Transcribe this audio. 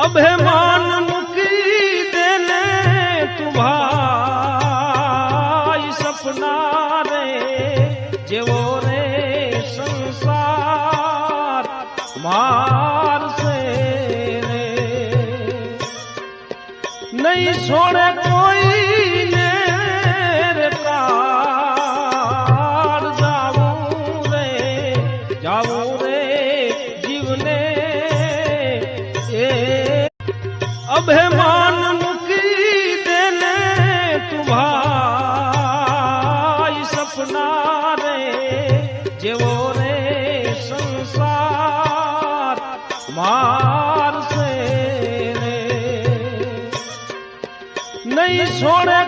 अभिमान मुकी देने तू भाई सपना रे जेवो रे संसार मार से रे नहीं छोड़े कोई ने रे तार जाऊं रे जीवने अभिमान मुकी देने तू भाई सपना रे जेवो रे संसार मार से रे नहीं छोड़े